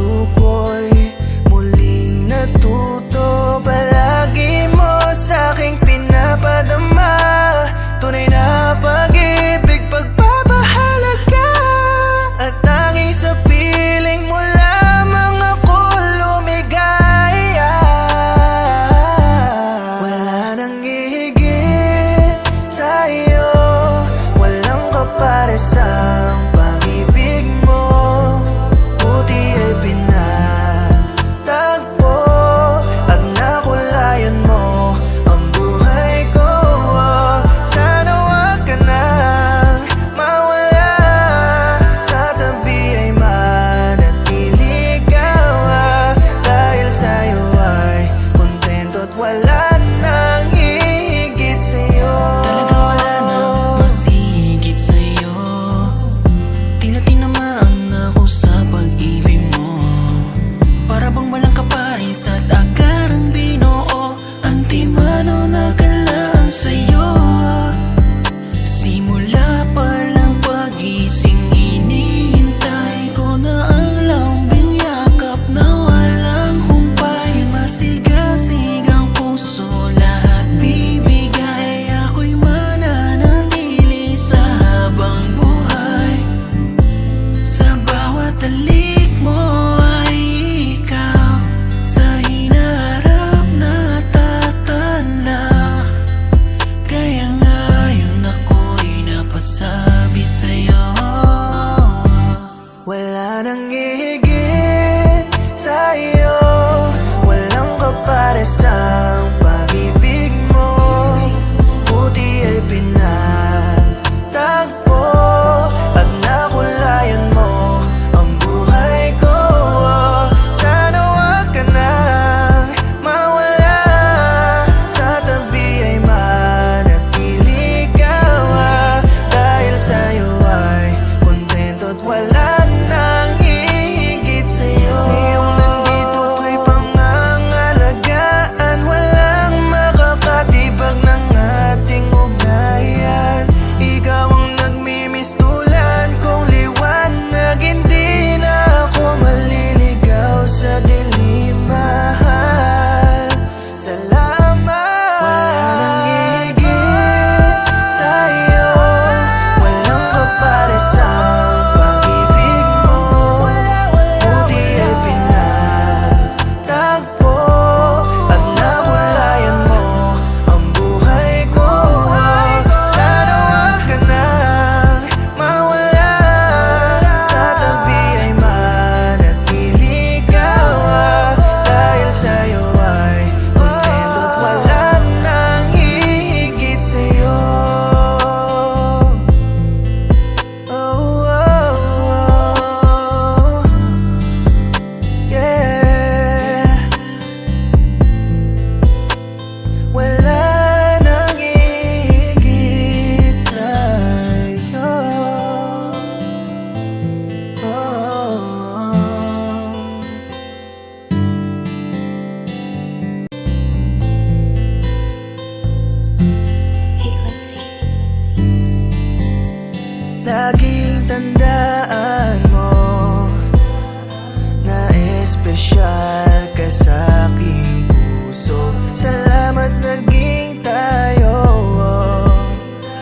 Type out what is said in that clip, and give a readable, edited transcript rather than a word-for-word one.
puso ko'y muling natuto. Palagi mo sa'king pinapadama tunay na pag-ibig, pagpapahalaga. At tanging sa piling mo lamang ako lumigaya. Wala nang hihigit sa'yo, walang kaparesang pag-ibig mo. Buti ay pinagtagpo at nakulayan mo ang buhay ko. Sana wag ka nang mawala, sa tabi ay manatili ka. Dahil sa'yo ay kontento't wala nang hihigit sa'yo. Talaga wala nang masihigit sa'yo. Di na tinamaan ako sa pag-ibig mo. Para bang walang kapares at akarang binuo ang timano na kalaan sa'yo. Simula pa lang pagising, hinihintay ko na ang lambing yakap na walang humpay. Masigasig ang puso, lahat bibigay. Ako'y mananatili sa habang buhay. Sa bawat talik mo ay ikaw, sa hinaharap na tatanaw. Kaya ngayon ako'y napasabi sa'yo. Wala nang hihigit sa'yo, walang kaparesang pag-ibig mo. Buti ay pinagtagpo at nakulayan mo ang buhay ko. Sana wag ka nang mawala, sa tabi ay manatili ka. Dahil sa'yo ay kontento't wala nang hihigit sa'yo. Ngayong nandito kay pangangalagaan, walang makakatibag ng ating ugnayan. Ikaw ang nagmimistulan kong liwanag, hindi na ako maliligaw sa dilim, mahal. Salamat. Wala nang hihigit sa'yo, walang kaparesang pag-ibig mo. Buti ay pinagtagpo at nakulayan mo ang buhay ko. Sana wag ka nang mawala, sa tabi ay manatili ka. Dahil sa'yo ay kontento't wala nang hihigit sa'yo. Oh, oh, oh. Yeah. Wala nang hihigit sa'yo. Oh. Laging tandaan mo na espesyal